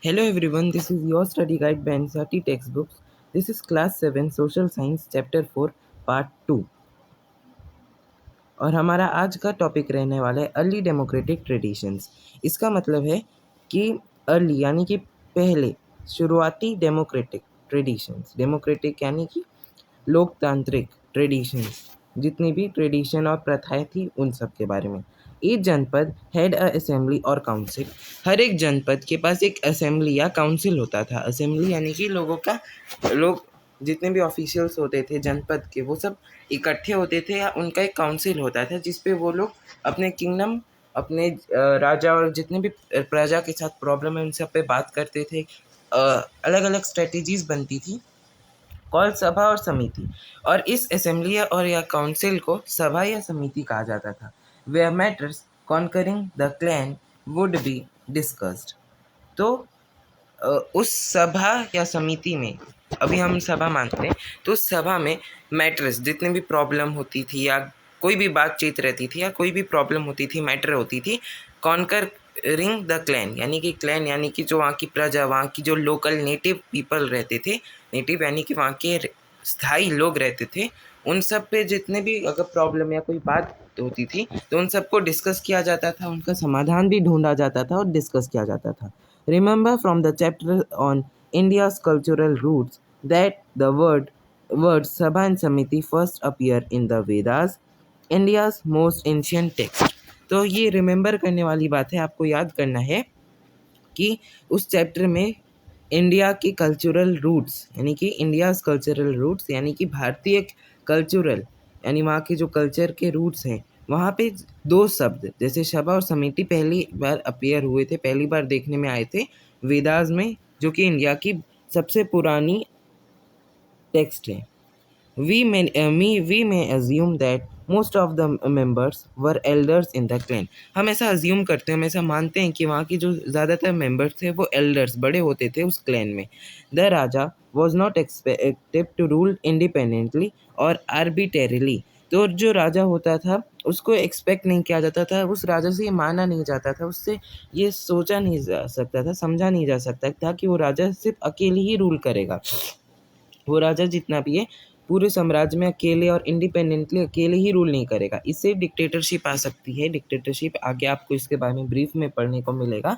Hello everyone, this is your study guide by NCERT Textbooks. This is class 7 Social Science Chapter 4 Part 2 और हमारा आज का topic रहने वाला है अर्ली डेमोक्रेटिक ट्रेडिशंस। इसका मतलब है कि अर्ली यानी कि पहले शुरुआती डेमोक्रेटिक ट्रेडिशंस। डेमोक्रेटिक यानी कि लोकतांत्रिक ट्रेडिशंस, जितनी भी ट्रेडिशन और प्रथाएं थी उन सब के बारे में। ईच जनपद हैड अ असेंबली और काउंसिल। हर एक जनपद के पास एक असेंबली या काउंसिल होता था। असेंबली यानी कि लोग जितने भी ऑफिशियल्स होते थे जनपद के, वो सब इकट्ठे होते थे या उनका एक काउंसिल होता था जिसपे वो लोग अपने किंगडम, अपने राजा और जितने भी प्रजा के साथ प्रॉब्लम है उन सब पे बात करते थे। अलग अलग स्ट्रेटजीज बनती थी, कॉल सभा और समिति। और इस असेंबली और या काउंसिल को सभा या समिति कहा जाता था। Where matters concerning the clan would be discussed. तो उस सभा या समिति में, अभी हम सभा मानते हैं, तो उस सभा में मैटर्स, जितने भी प्रॉब्लम होती थी या कोई भी बातचीत रहती थी या कोई भी प्रॉब्लम होती थी, मैटर होती थी, कॉन्कर रिंग द क्लैन यानी कि जो वहाँ की प्रजा, वहाँ की जो लोकल नेटिव पीपल रहते थे, नेटिव यानी कि वहाँ के स्थायी लोग रहते थे, उन सब पे जितने भी अगर प्रॉब्लम या कोई बात होती थी तो उन सबको डिस्कस किया जाता था, उनका समाधान भी ढूंढा जाता था और डिस्कस किया जाता था। Remember from the chapter on India's cultural roots that the words Sabha and Samiti first appear in the Vedas, India's most ancient text. तो ये रिमेंबर करने वाली बात है, आपको याद करना है कि उस चैप्टर में इंडिया के कल्चरल रूट्स यानी कि इंडियाज़ कल्चरल रूट्स यानी कि भारतीय कल्चरल यानी वहाँ के जो कल्चर के रूट्स हैं, वहाँ पे दो शब्द जैसे सभा और समिति पहली बार अपीयर हुए थे, पहली बार देखने में आए थे वेदास में, जो कि इंडिया की सबसे पुरानी टेक्स्ट है। We may assume that most of the members were elders in the clan. हम ऐसा अज्यूम करते हैं, हम ऐसा मानते हैं कि वहाँ की जो ज़्यादातर मेंबर्स थे वो एल्डर्स, बड़े होते थे उस क्लैन में। The raja was not expected to rule independently और आर्बिटेरिली। तो जो राजा होता था उसको एक्सपेक्ट नहीं किया जाता था, उस राजा से ये माना नहीं जाता था, उससे ये सोचा नहीं जा सकता था, समझा नहीं जा सकता था कि वो राजा सिर्फ अकेले ही रूल करेगा। वो राजा जितना भी है पूरे साम्राज्य में अकेले और इंडिपेंडेंटली अकेले ही रूल नहीं करेगा। इससे डिक्टेटरशिप आ सकती है। डिक्टेटरशिप आगे आपको इसके बारे में ब्रीफ में पढ़ने को मिलेगा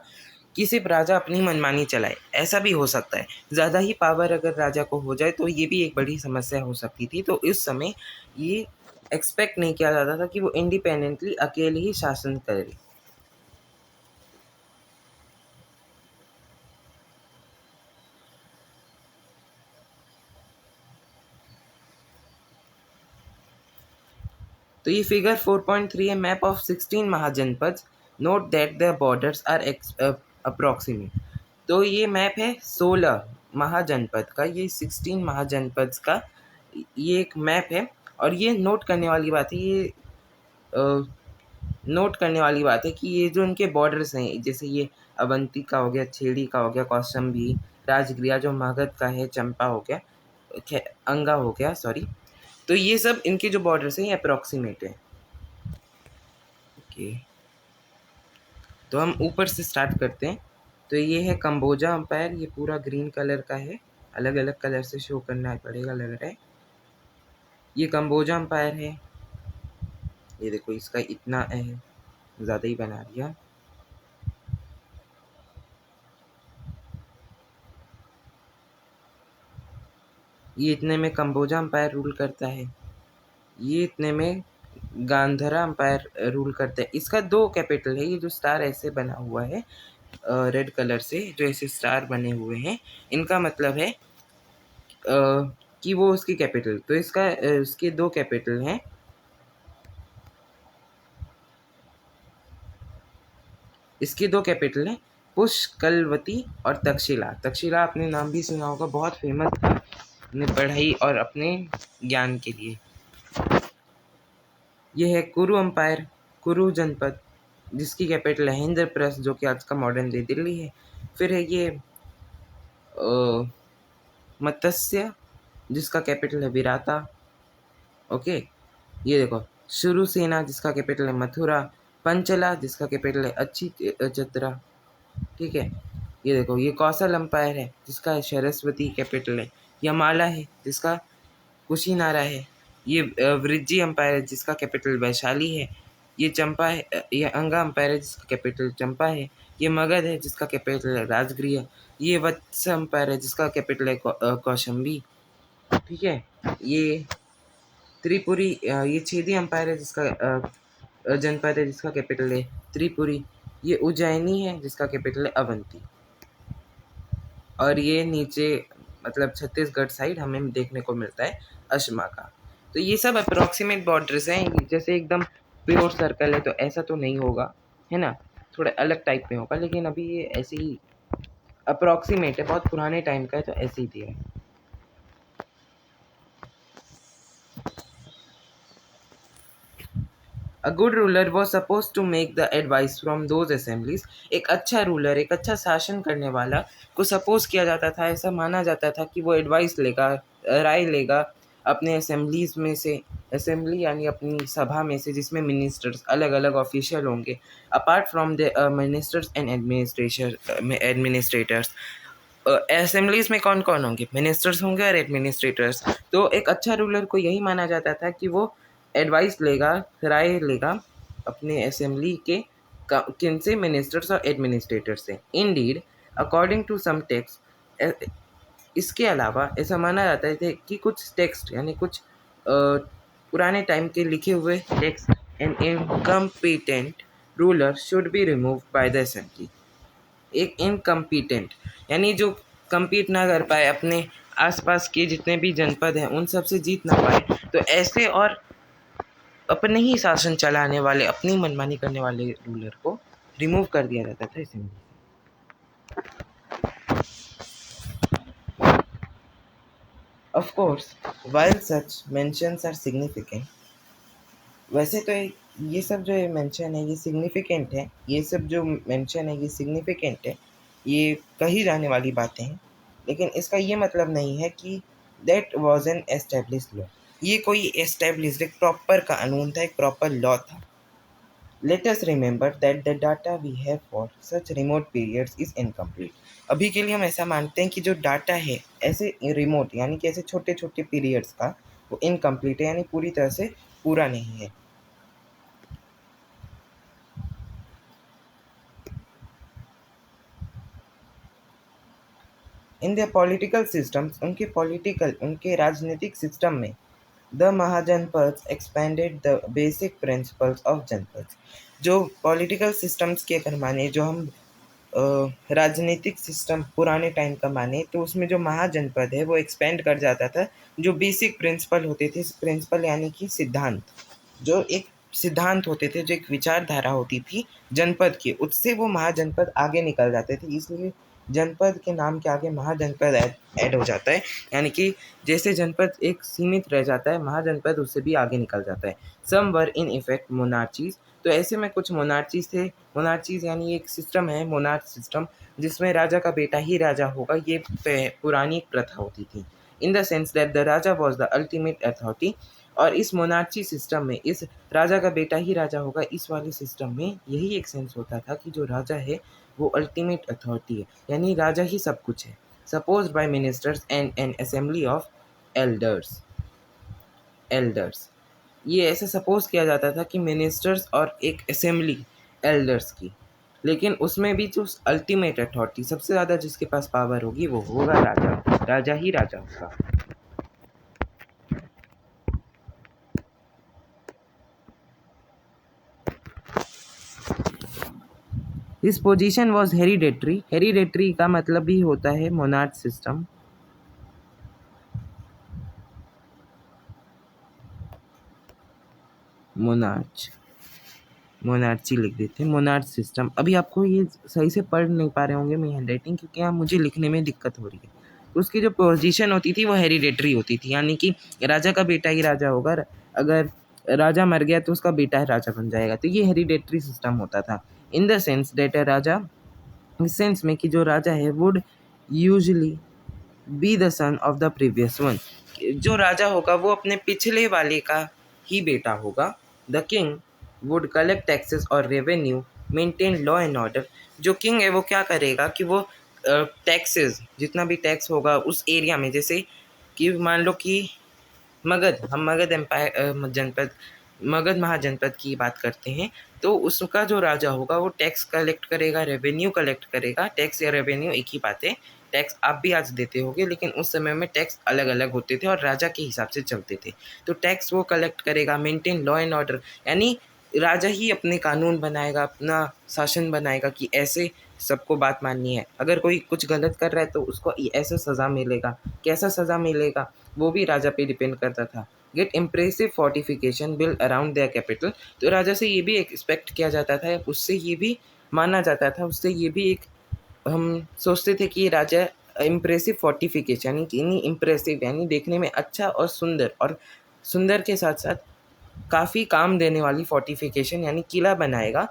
कि सिर्फ राजा अपनी मनमानी चलाए, ऐसा भी हो सकता है। ज़्यादा ही पावर अगर राजा को हो जाए तो ये भी एक बड़ी समस्या हो सकती थी। तो इस समय ये एक्सपेक्ट नहीं किया जाता था कि वो इंडिपेंडेंटली अकेले ही शासन करे। तो ये फिगर 4.3 है, map of 16 Mahajanapada. Note that the borders are approximate. तो ये मैप है 16 महाजनपद का, ये 16 महाजनपद का ये एक मैप है। और ये नोट करने वाली बात है, ये नोट करने वाली बात है कि ये जो इनके बॉर्डर्स हैं, जैसे ये अवंती का हो गया, छेड़ी का हो गया, कौशाम्बी, राजगृह जो मगध का है, चंपा हो गया, अंगा हो गया, सॉरी। तो ये सब इनके जो बॉर्डर्स हैं ये अप्रॉक्सीमेट है। ओके, तो हम ऊपर से स्टार्ट करते हैं। तो ये है कंबोजा अंपायर, ये पूरा ग्रीन कलर का है, अलग अलग कलर से शो करना पड़ेगा लग रहा है। ये कंबोजा अंपायर है, ये देखो इसका इतना है, ज़्यादा ही बना दिया। ये इतने में कंबोजा अंपायर रूल करता है, ये इतने में गांधारा अंपायर रूल करता है। इसका दो कैपिटल है, ये जो स्टार ऐसे बना हुआ है रेड कलर से, जो ऐसे स्टार बने हुए हैं, इनका मतलब है कि वो उसकी कैपिटल। तो इसके दो कैपिटल हैं, इसकी दो कैपिटल हैं, पुष्कलवती और तक्षशिला। तक्षशिला आपने नाम भी सुना होगा, बहुत फेमस था अपने पढ़ाई और अपने ज्ञान के लिए। ये है कुरु अंपायर, कुरु जनपद, जिसकी कैपिटल है इंद्रप्रस्थ, जो कि आज का मॉडर्न डे दिल्ली है। फिर है ये मत्स्य, जिसका कैपिटल है विराता। ओके, ये देखो शुरू सेना, जिसका कैपिटल है मथुरा। पंचला, जिसका कैपिटल है अच्छी चतरा। ठीक है, ये देखो, ये कौशल अम्पायर है जिसका सरस्वती कैपिटल है। यह माला है जिसका कुशीनारा है। ये वृज्जी अम्पायर है जिसका कैपिटल वैशाली है। ये चंपा है, ये अंगा अम्पायर है जिसका कैपिटल चंपा है। ये मगध है जिसका कैपिटल है राजगृह। ये वत्स अम्पायर है जिसका कैपिटल है कौशंबी। ठीक है। ये त्रिपुरी, ये छेदी अम्पायर है जिसका जनपद है जिसका कैपिटल है त्रिपुरी। ये उज्जैनी है जिसका कैपिटल है अवंती। और ये नीचे मतलब छत्तीसगढ़ साइड हमें देखने को मिलता है अशमा का। तो ये सब अप्रोक्सीमेट बॉर्डर्स हैं, जैसे एकदम प्योर सर्कल है तो ऐसा तो नहीं होगा, है ना, थोड़ा अलग टाइप में होगा, लेकिन अभी ये ऐसे ही अप्रोक्सीमेट है, बहुत पुराने टाइम का है तो ऐसे ही दिया है। A good ruler was supposed to make the advice from those assemblies. एक अच्छा रूलर, एक अच्छा शासन करने वाला को सपोज किया जाता था, ऐसा माना जाता था कि वो एडवाइस लेगा, राय लेगा अपने असेंबलीज में से, असेंबली यानी अपनी सभा में से, जिसमें मिनिस्टर्स अलग अलग ऑफिशियल होंगे, apart from the ministers and administrators. Assemblies में कौन कौन होंगे? मिनिस्टर्स होंगे और एडमिनिस्ट्रेटर्स। तो एक अच्छा रूलर को यही माना जाता था कि वो एडवाइस लेगा, राय लेगा अपने असेंबली के किन से? मिनिस्टर्स और एडमिनिस्ट्रेटर्स से। Indeed according to some text, इसके अलावा ऐसा माना जाता है कि कुछ टेक्स्ट यानी कुछ पुराने टाइम के लिखे हुए text, an incompetent ruler should be remove by the assembly. एक इनकम्पिटेंट यानी जो कम्पीट ना कर पाए, अपने आसपास के जितने भी जनपद हैं उन सब से जीत ना पाए, तो ऐसे और अपने ही शासन चलाने वाले, अपनी मनमानी करने वाले रूलर को रिमूव कर दिया जाता था असेंबली से। Of course, while such mentions are significant, वैसे तो ये सब जो मेंशन है ये सिग्निफिकेंट है, ये सब जो मेंशन है ये सिग्निफिकेंट है, ये कही जाने वाली बातें हैं, लेकिन इसका ये मतलब नहीं है कि that was an established law. ये कोई एस्टेब्लिश्ड एक प्रॉपर कानून था, एक प्रॉपर लॉ था। Let us remember that the data we have for such remote periods is incomplete. अभी के लिए हम ऐसा मानते हैं कि जो डाटा है ऐसे रिमोट यानी कि ऐसे छोटे छोटे पीरियड्स का, वो इनकम्प्लीट है, यानी पूरी तरह से पूरा नहीं है। इन द पॉलिटिकल सिस्टम्स, उनके राजनीतिक सिस्टम में, the Mahajanapadas expanded the basic principles of Janapadas. जो पॉलिटिकल सिस्टम्स के अगर माने, जो हम राजनीतिक सिस्टम पुराने टाइम का माने, तो उसमें जो महाजनपद है वो एक्सपेंड कर जाता था जो बेसिक प्रिंसिपल होते थे। प्रिंसिपल यानी कि सिद्धांत, जो एक सिद्धांत होते थे, जो एक विचारधारा होती थी जनपद की, उससे वो महाजनपद आगे निकल जाते थे। इसलिए जनपद के नाम के आगे महाजनपद ऐड हो जाता है, यानी कि जैसे जनपद एक सीमित रह जाता है, महाजनपद उससे भी आगे निकल जाता है। सम वर इन इफेक्ट मोनार्चीज, तो ऐसे में कुछ मोनार्चीज थे। मोनार्चीज यानी एक सिस्टम है, मोनार्च सिस्टम, जिसमें राजा का बेटा ही राजा होगा, ये पुरानी प्रथा होती थी। In the sense that the raja was the ultimate authority, और इस मोनार्ची सिस्टम में इस राजा का बेटा ही राजा होगा, इस वाले सिस्टम में यही एक सेंस होता था कि जो राजा है वो अल्टीमेट अथॉरिटी है, यानी राजा ही सब कुछ है। Suppose by ministers and an assembly of elders. ये ऐसे सपोज किया जाता था कि मिनिस्टर्स और एक असेंबली एल्डर्स की, लेकिन उसमें भी जो अल्टीमेट अथॉरिटी, सबसे ज़्यादा जिसके पास पावर होगी वो होगा राजा, राजा ही राजा होगा। His position was hereditary. Hereditary का मतलब भी होता है मोनार्च सिस्टम। मोनार्ची लिख देते हैं, मोनार्च सिस्टम। अभी आपको ये सही से पढ़ नहीं पा रहे होंगे मेरी हैंडराइटिंग, क्योंकि यहाँ मुझे लिखने में दिक्कत हो रही है। तो उसकी जो पोजीशन होती थी वो हेरिडेटरी होती थी, यानी कि राजा का बेटा ही राजा होगा, अगर राजा मर गया तो उसका बेटा राजा बन जाएगा, तो ये हेरिडेटरी सिस्टम होता था। इन द सेंस दैट राजा, इस सेंस में कि जो राजा है would usually be the son of the previous one, जो राजा होगा वो अपने पिछले वाले का ही बेटा होगा। The king would collect taxes और revenue, maintain law and order. जो किंग है वो क्या करेगा कि वो टैक्सेस, जितना भी टैक्स होगा उस एरिया में, जैसे कि मान लो कि मगध, हम मगध एम्पायर जनपद, मगध महाजनपद की बात करते हैं, तो उसका जो राजा होगा वो टैक्स कलेक्ट करेगा, रेवेन्यू कलेक्ट करेगा। टैक्स या रेवेन्यू एक ही बात है। टैक्स आप भी आज देते होगे, लेकिन उस समय में टैक्स अलग अलग होते थे और राजा के हिसाब से चलते थे। तो टैक्स वो कलेक्ट करेगा, मेंटेन लॉ एंड ऑर्डर, यानी राजा ही अपने कानून बनाएगा, अपना शासन बनाएगा कि ऐसे सबको बात माननी है। अगर कोई कुछ गलत कर रहा है तो उसको ऐसा सज़ा मिलेगा। कैसा सज़ा मिलेगा वो भी राजा पे डिपेंड करता था। Get impressive fortification build around their capital, तो राजा से ये भी एक्सपेक्ट किया जाता था, उससे ये भी माना जाता था, उससे ये भी एक हम सोचते थे कि राजा इम्प्रेसिव फोर्टिफिकेशन यानी इम्प्रेसिव यानी देखने में अच्छा और सुंदर के साथ साथ काफ़ी काम देने वाली फोर्टिफिकेशन यानी किला बनाएगा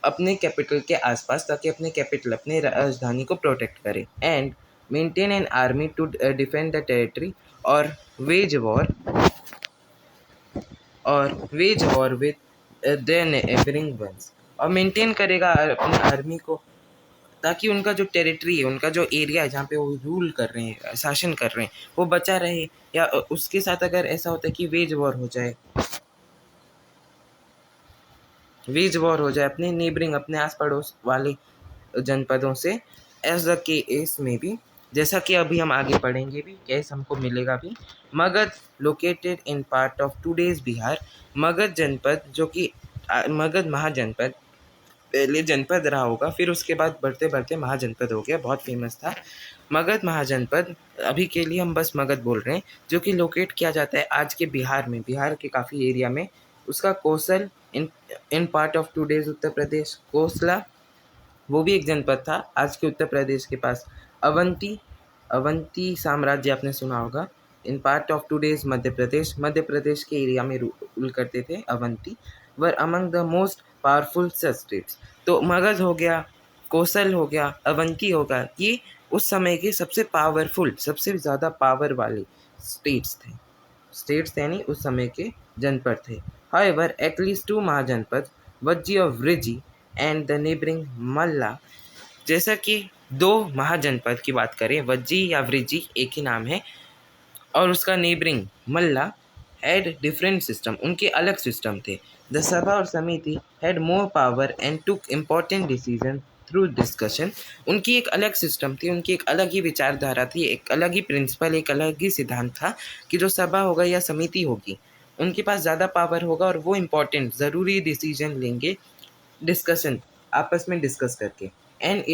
अपने कैपिटल के आसपास, ताकि अपने कैपिटल, अपने राजधानी को प्रोटेक्ट करे। And maintain an army to defend the territory, और wage war with their neighbouring ones, और मेंटेन करेगा अपनी आर्मी को, ताकि उनका जो टेरिटरी है, उनका जो एरिया है जहाँ पे वो रूल कर रहे हैं, शासन कर रहे हैं, वो बचा रहे। या उसके साथ अगर ऐसा होता है कि वेज वॉर हो जाए अपने नेबरिंग, अपने आस पड़ोस वाले जनपदों से, एज द केस में भी, जैसा कि अभी हम आगे पढ़ेंगे भी, केस हमको मिलेगा भी। Magadh located in part of today's Bihar, Magadh जनपद जो कि मगध महाजनपद पहले जनपद रहा होगा, फिर उसके बाद बढ़ते बढ़ते महाजनपद हो गया, बहुत फेमस था। मगध महाजनपद, अभी के लिए हम बस मगध बोल रहे हैं, जो कि लोकेट किया जाता है आज के बिहार में, बिहार के काफ़ी एरिया में। उसका कोसल इन in part of today's Uttar Pradesh, कोसला वो भी एक जनपद था आज के उत्तर प्रदेश के पास। अवंती, अवंती साम्राज्य आपने सुना होगा, in part of today's Madhya Pradesh, Madhya Pradesh के एरिया में रूल करते थे Avanti. Were among the most powerful states, तो मगध हो गया, कोसल हो गया, अवंती होगा, ये उस समय के सबसे पावरफुल, सबसे ज़्यादा पावर वाले स्टेट्स थे। स्टेट्स यानी उस समय के जनपद थे। However at least two Mahajanapada, Vajji और Vrijji and the neighbouring Malla, जैसा कि दो महाजनपद की बात करें, वज्जी या वृज्जी एक ही नाम है, और उसका neighbouring Malla had different system, उनके अलग सिस्टम थे। द सभा और समिति had more power and took important decision through discussion, उनकी एक अलग सिस्टम थी, उनकी एक अलग ही विचारधारा थी, एक अलग ही प्रिंसिपल, एक अलग ही सिद्धांत था कि जो सभा होगा या समिति होगी उनके पास ज़्यादा पावर होगा और वो इम्पॉर्टेंट ज़रूरी डिसीजन लेंगे, डिस्कशन, आपस में डिस्कस करके। And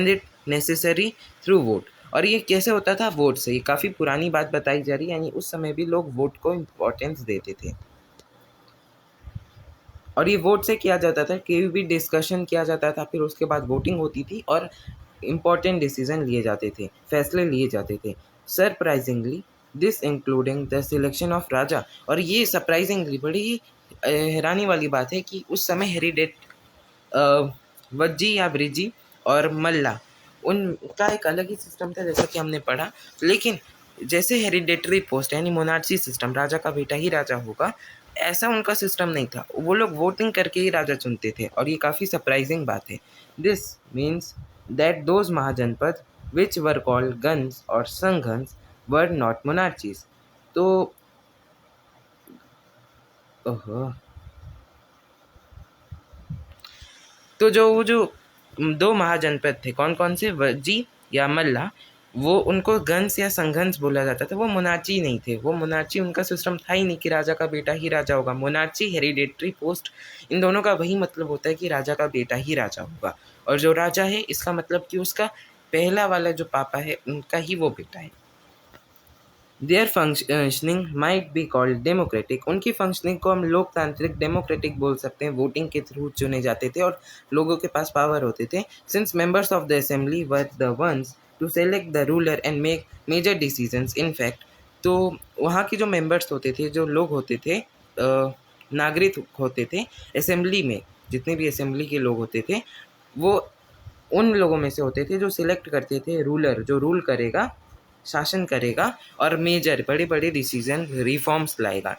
it necessary through vote, और ये कैसे होता था? वोट से। ये काफ़ी पुरानी बात बताई जा रही है, यानी उस समय भी लोग वोट को इम्पोर्टेंस देते थे, और ये वोट से किया जाता था, कोई भी डिस्कशन किया जाता था, फिर उसके बाद वोटिंग होती थी और इम्पॉर्टेंट डिसीजन लिए जाते थे, फैसले लिए जाते थे। Surprisingly this including the selection of raja, और ये सरप्राइजिंगली बड़ी ही हैरानी वाली बात है कि उस समय हेरिडेट वज्जी या ब्रिजी और मल्ला, उनका एक अलग ही सिस्टम था जैसा कि हमने पढ़ा, लेकिन जैसे हेरिडेटरी पोस्ट यानी मोनार्ची सिस्टम, राजा का बेटा ही राजा होगा, ऐसा उनका सिस्टम नहीं था। वो लोग वोटिंग करके ही राजा चुनते थे, और ये काफ़ी सरप्राइजिंग बात है। This means that those Mahajanapada which were called ganas और संघन्स वर नॉट मोनार्चीज, तो ओहो, तो वो जो दो महाजनपद थे, कौन कौन से, वज्जी या मल्ला, वो उनको गंस या संघंस बोला जाता था, वो मोनार्ची नहीं थे। वो मोनार्ची उनका सिस्टम था ही नहीं कि राजा का बेटा ही राजा होगा। मोनार्ची, हेरिडेटरी पोस्ट, इन दोनों का वही मतलब होता है कि राजा का बेटा ही राजा होगा, और जो राजा है इसका मतलब कि उसका पहला वाला जो पापा है उनका ही वो बेटा है। There functioning might be called democratic, उनकी फंक्शनिंग को हम लोकतांत्रिक डेमोक्रेटिक बोल सकते हैं। वोटिंग के थ्रू चुने जाते थे और लोगों के पास पावर होते थे। Since members of the assembly were the ones to select the ruler and make major decisions, in fact, तो वहाँ के जो मेंबर्स होते थे, जो लोग होते थे, नागरिक होते थे असेंबली में, जितने भी असेंबली के लोग होते थे, वो उन लोगों में से होते थे जो सिलेक्ट करते थे रूलर, जो रूल करेगा, शासन करेगा, और मेजर बड़े बड़े डिसीजन, रिफॉर्म्स लाएगा।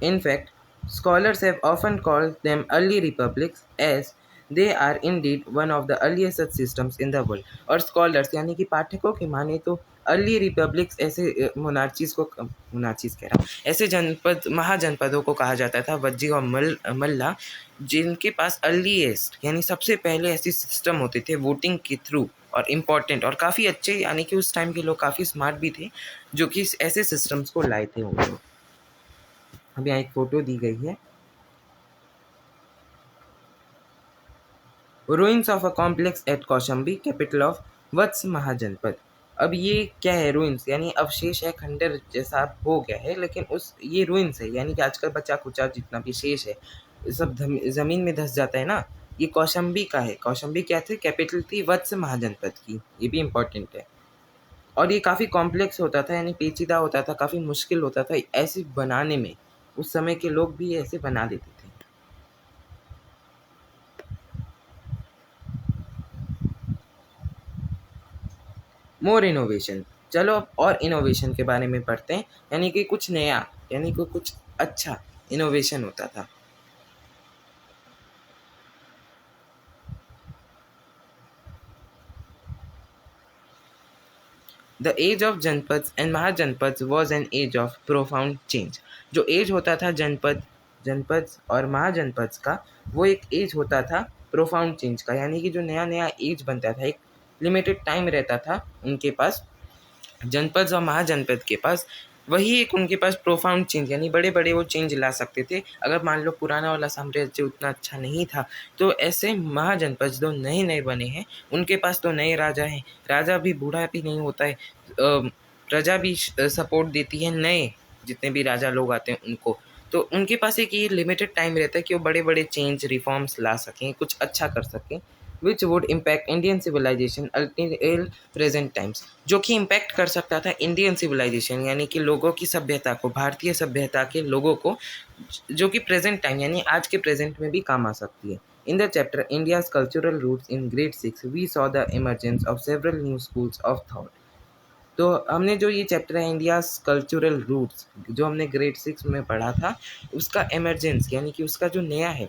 In fact, scholars have often called them early republics as they are indeed one of the earliest such systems in the world. और स्कॉलर्स यानी कि पाठकों की माने तो अर्ली रिपब्लिक्स ऐसे मोनार्चीज कह रहा हूँ, ऐसे जनपद महाजनपदों को कहा जाता था, वज्जी और मल्ला, जिनके पास अर्लीस्ट यानी सबसे पहले ऐसे सिस्टम होते थे वोटिंग के थ्रू, और इम्पॉर्टेंट और काफ़ी अच्छे, यानी कि उस टाइम के लोग काफ़ी स्मार्ट भी थे जो कि ऐसे सिस्टम्स को लाए थे वो लोग। अब यहाँ एक फ़ोटो दी गई है, ruins of a complex at Kaushambi capital of Vatsa Mahajanapada. अब ये क्या है, रूइंस यानी अवशेष है, खंडर जैसा हो गया है, लेकिन उस ये रूइंस है यानी कि आजकल बचा कुचा जितना भी शेष है सब ज़मीन में धस जाता है ना। ये कौशाम्बी का है, कौशाम्बी क्या थे, कैपिटल थी वत्स महाजनपद की, ये भी इम्पोर्टेंट है। और ये काफ़ी कॉम्प्लेक्स होता था यानी पेचीदा होता था, काफ़ी मुश्किल होता था ऐसे बनाने में, उस समय के लोग भी ऐसे बना देते थे। मोर इनोवेशन, चलो अब और इनोवेशन के बारे में पढ़ते हैं, यानी कि कुछ नया, यानी कि कुछ अच्छा इनोवेशन होता था। The age of Janapada and Mahajanapada was an age of profound change. जो एज होता था जनपद और महाजनपद का, वो एक एज होता था प्रोफाउंड चेंज का, यानी कि जो नया नया एज बनता था, एक लिमिटेड टाइम रहता था उनके पास, जनपद और महाजनपद के पास, वही एक उनके पास प्रोफाउंड चेंज यानी बड़े बड़े वो चेंज ला सकते थे। अगर मान लो पुराना वाला साम्राज्य उतना अच्छा नहीं था, तो ऐसे महाजनपद जो नए नए बने हैं उनके पास तो नए राजा हैं, राजा भी बूढ़ा भी नहीं होता है, प्रजा भी सपोर्ट देती है नए जितने भी राजा लोग आते हैं उनको, तो उनके पास एक ये लिमिटेड टाइम रहता है कि वो बड़े बड़े चेंज रिफॉर्म्स ला सकें, कुछ अच्छा कर सकें, which would impact Indian civilization till present times, जो कि इम्पैक्ट कर सकता था इंडियन सिविलाइजेशन यानी कि लोगों की सभ्यता को, भारतीय सभ्यता के लोगों को, जो कि प्रेजेंट टाइम यानी आज के प्रेजेंट में भी काम आ सकती है। In the chapter India's cultural roots in grade 6 we saw the emergence of several new schools of thought. तो हमने जो ये चैप्टर है इंडियाज कल्चरल रूट्स, जो हमने ग्रेड 6 में पढ़ा था, उसका एमरजेंस यानी कि उसका जो नया है,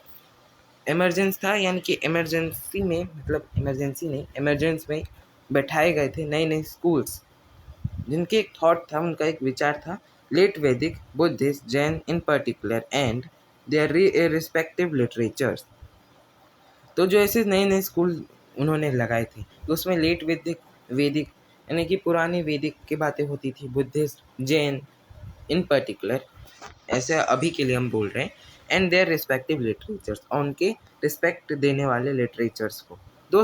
इमरजेंस था यानी कि इमरजेंसी में, मतलब इमरजेंसी नहीं, इमरजेंस में बैठाए गए थे नए नए स्कूल्स, जिनके एक थॉट था, उनका एक विचार था, लेट वैदिक, Buddhist, Jain in particular and their respective literatures. तो जो ऐसे नए नए स्कूल उन्होंने लगाए थे, तो उसमें लेट वैदिक, वैदिक यानी कि पुरानी वैदिक की बातें होती थी, बुद्धिस्ट, जैन इन पर्टिकुलर, ऐसे अभी के लिए हम बोल रहे हैं, एंड देयर रिस्पेक्टिव लिटरेचर्स, और उनके रिस्पेक्ट देने वाले लिटरेचर्स को, दो